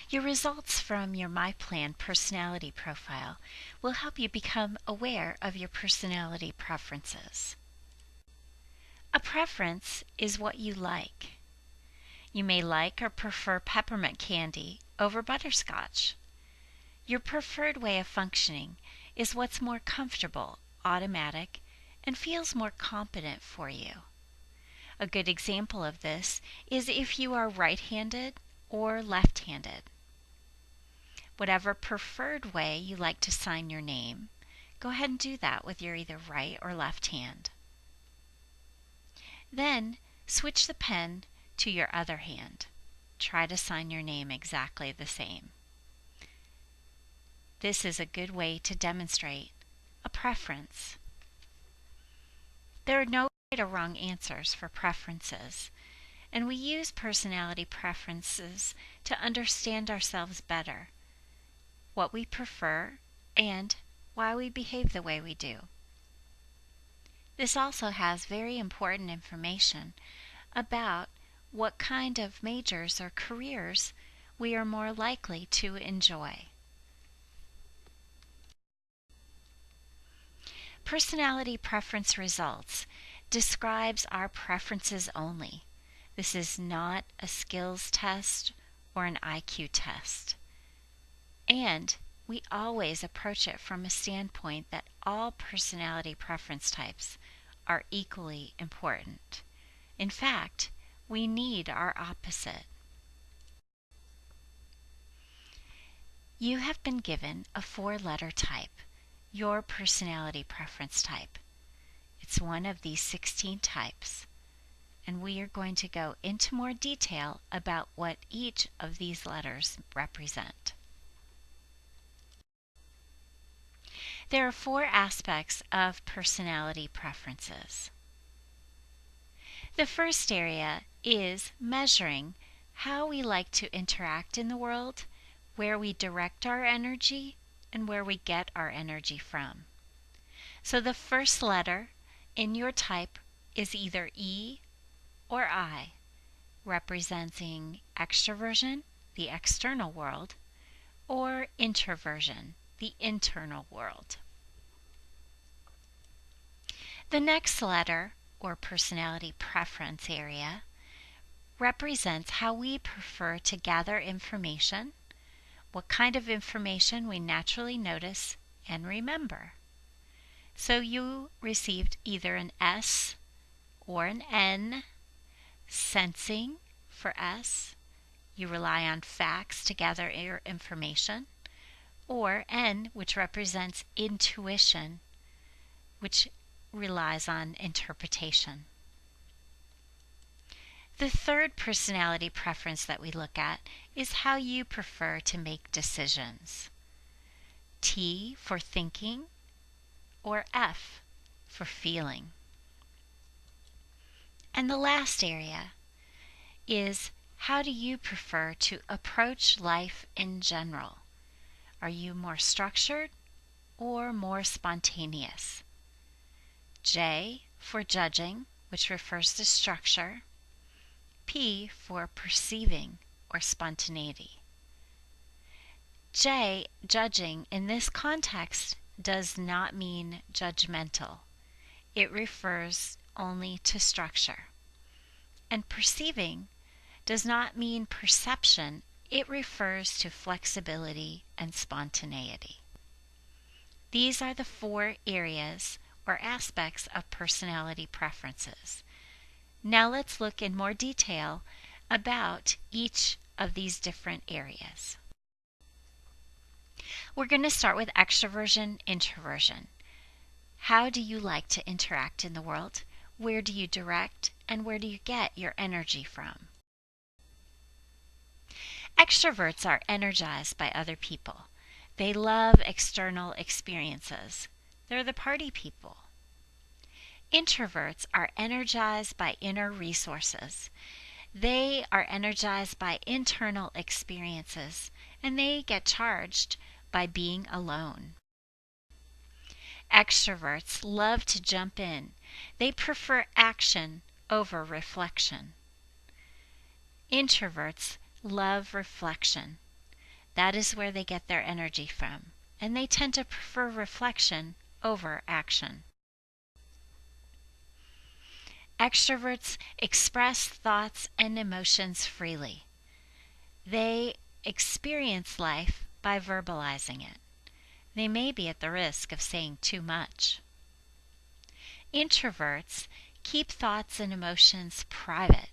Your results from your MyPlan personality profile will help you become aware of your personality preferences. A preference is what you like. You may like or prefer peppermint candy over butterscotch. Your preferred way of functioning is what's more comfortable, automatic, and feels more competent for you. A good example of this is if you are right-handed or left-handed. Whatever preferred way you like to sign your name, go ahead and do that with your either right or left hand. Then switch the pen to your other hand. Try to sign your name exactly the same. This is a good way to demonstrate a preference. There are no right or wrong answers for preferences, and we use personality preferences to understand ourselves better, what we prefer, and why we behave the way we do. This also has very important information about what kind of majors or careers we are more likely to enjoy. Personality preference results describes our preferences only. This is not a skills test or an IQ test. And we always approach it from a standpoint that all personality preference types are equally important. In fact, we need our opposite. You have been given a 4-letter type, your personality preference type. It's one of these 16 types, and we are going to go into more detail about what each of these letters represent. There are 4 aspects of personality preferences. The first area is measuring how we like to interact in the world, where we direct our energy, and where we get our energy from. So the first letter in your type is either E or I, representing extroversion, the external world, or introversion, the internal world. The next letter, or personality preference area, represents how we prefer to gather information, what kind of information we naturally notice and remember. So you received either an S or an N, sensing for S. You rely on facts to gather your information, or N, which represents intuition, which relies on interpretation. The third personality preference that we look at is how you prefer to make decisions. T for thinking, or F for feeling. And the last area is how do you prefer to approach life in general? Are you more structured or more spontaneous? J for judging, which refers to structure. P for perceiving or spontaneity. J, judging, in this context does not mean judgmental. It refers only to structure. And perceiving does not mean perception. It refers to flexibility and spontaneity. These are the 4 areas or aspects of personality preferences. Now let's look in more detail about each of these different areas. We're going to start with extroversion, introversion. How do you like to interact in the world? Where do you direct, and where do you get your energy from? Extroverts are energized by other people. They love external experiences. They're the party people. Introverts are energized by inner resources. They are energized by internal experiences, and they get charged by being alone. Extroverts love to jump in. They prefer action over reflection. Introverts love reflection. That is where they get their energy from, and they tend to prefer reflection over action. Extroverts express thoughts and emotions freely. They experience life by verbalizing it. They may be at the risk of saying too much. Introverts keep thoughts and emotions private.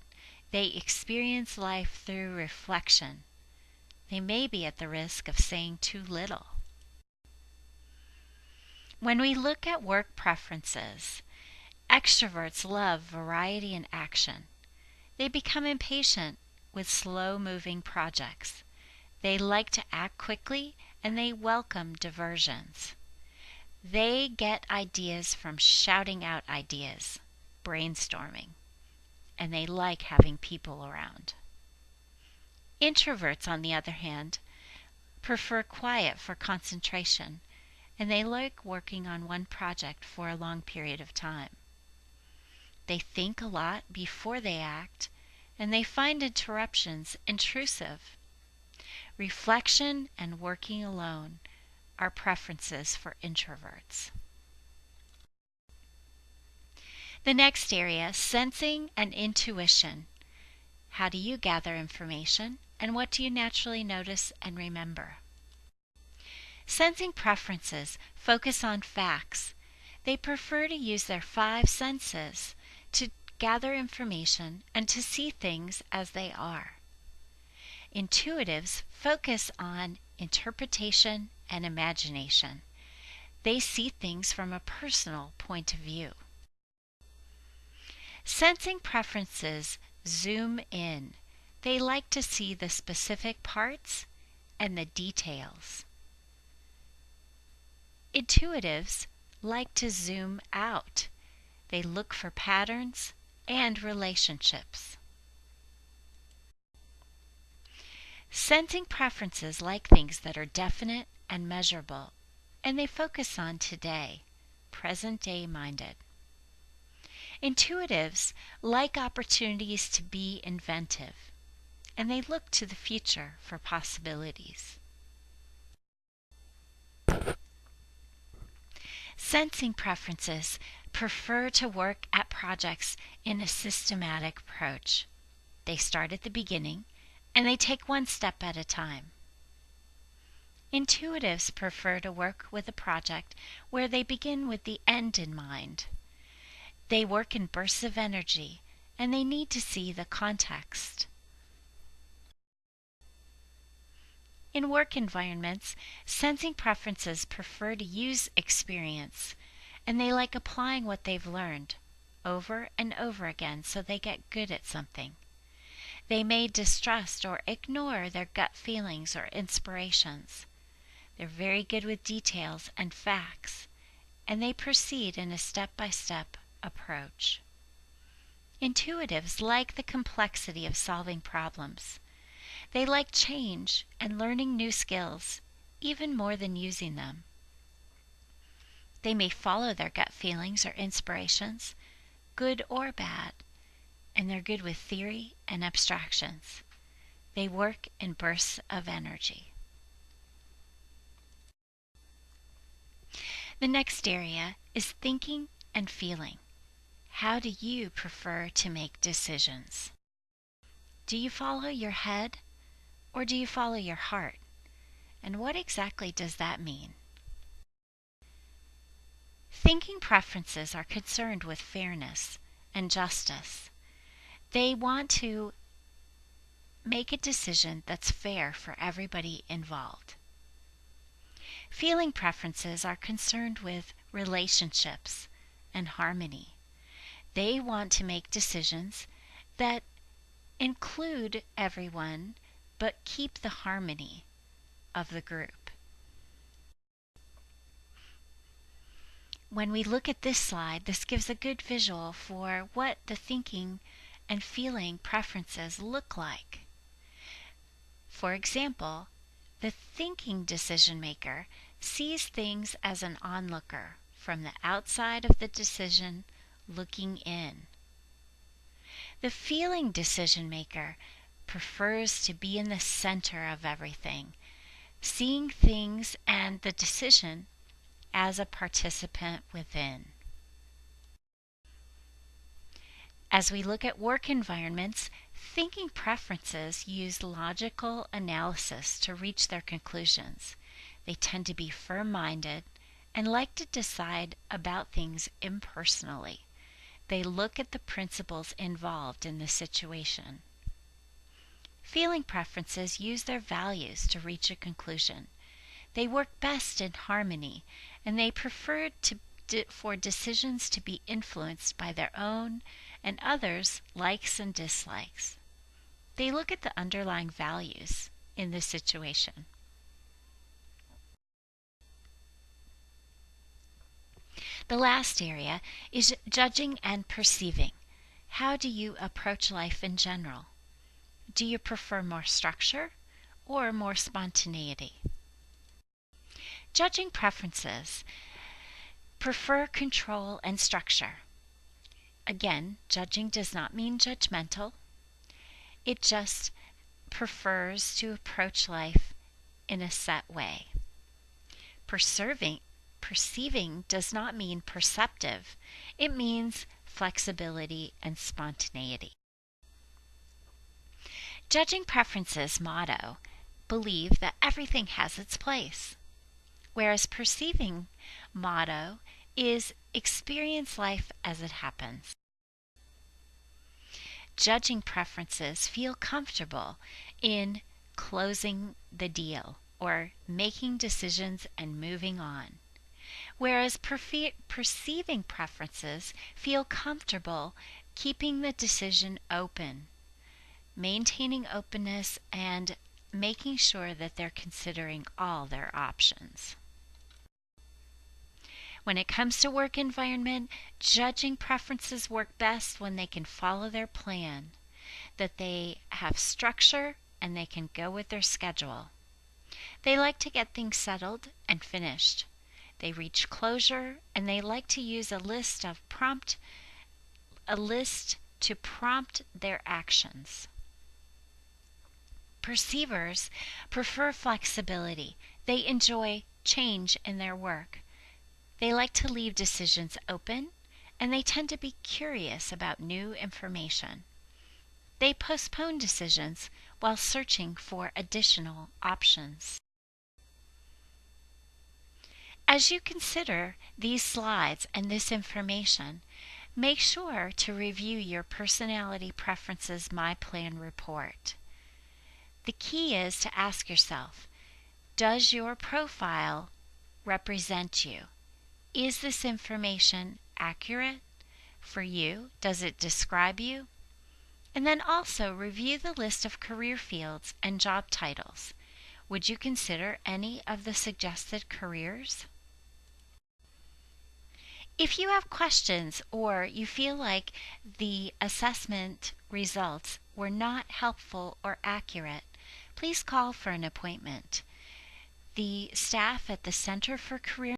They experience life through reflection. They may be at the risk of saying too little. When we look at work preferences, extroverts love variety and action. They become impatient with slow-moving projects. They like to act quickly and they welcome diversions. They get ideas from shouting out ideas, brainstorming, and they like having people around. Introverts, on the other hand, prefer quiet for concentration, and they like working on one project for a long period of time. They think a lot before they act, and they find interruptions intrusive. Reflection and working alone are preferences for introverts. The next area, sensing and intuition. How do you gather information, and what do you naturally notice and remember? Sensing preferences focus on facts. They prefer to use their five senses to gather information and to see things as they are. Intuitives focus on interpretation and imagination. They see things from a personal point of view. Sensing preferences zoom in. They like to see the specific parts and the details. Intuitives like to zoom out. They look for patterns and relationships. Sensing preferences like things that are definite and measurable, and they focus on today, present day minded. Intuitives like opportunities to be inventive, and they look to the future for possibilities. Sensing preferences prefer to work at projects in a systematic approach. They start at the beginning and they take one step at a time. Intuitives prefer to work with a project where they begin with the end in mind. They work in bursts of energy and they need to see the context. In work environments, sensing preferences prefer to use experience, and they like applying what they've learned over and over again so they get good at something. They may distrust or ignore their gut feelings or inspirations. They're very good with details and facts, and they proceed in a step-by-step approach. Intuitives like the complexity of solving problems. They like change and learning new skills, even more than using them. They may follow their gut feelings or inspirations, good or bad, and they're good with theory and abstractions. They work in bursts of energy. The next area is thinking and feeling. How do you prefer to make decisions? Do you follow your head or do you follow your heart? And what exactly does that mean? Thinking preferences are concerned with fairness and justice. They want to make a decision that's fair for everybody involved. Feeling preferences are concerned with relationships and harmony. They want to make decisions that include everyone but keep the harmony of the group. When we look at this slide, this gives a good visual for what the thinking and feeling preferences look like. For example, the thinking decision maker sees things as an onlooker from the outside of the decision looking in. The feeling decision maker prefers to be in the center of everything. seeing things and the decision as a participant within. As we look at work environments, thinking preferences use logical analysis to reach their conclusions. They tend to be firm-minded and like to decide about things impersonally. They look at the principles involved in the situation. Feeling preferences use their values to reach a conclusion. They work best in harmony, and they prefer for decisions to be influenced by their own and others' likes and dislikes. They look at the underlying values in the situation. The last area is judging and perceiving. How do you approach life in general? Do you prefer more structure or more spontaneity? Judging preferences prefer control and structure. Again, judging does not mean judgmental. It just prefers to approach life in a set way. Perceiving does not mean perceptive. It means flexibility and spontaneity. Judging preferences motto, believe that everything has its place, whereas perceiving motto is experience life as it happens. Judging preferences feel comfortable in closing the deal or making decisions and moving on, whereas perceiving preferences feel comfortable keeping the decision open, maintaining openness, and making sure that they're considering all their options. When it comes to work environment, judging preferences work best when they can follow their plan, that they have structure and they can go with their schedule. They like to get things settled and finished. They reach closure and they like to use a list to prompt their actions. Perceivers prefer flexibility. They enjoy change in their work. They like to leave decisions open, and they tend to be curious about new information. They postpone decisions while searching for additional options. As you consider these slides and this information, make sure to review your Personality Preferences My Plan report. The key is to ask yourself, does your profile represent you? Is this information accurate for you? Does it describe you? And then also review the list of career fields and job titles. Would you consider any of the suggested careers? If you have questions or you feel like the assessment results were not helpful or accurate, please call for an appointment. The staff at the Center for Career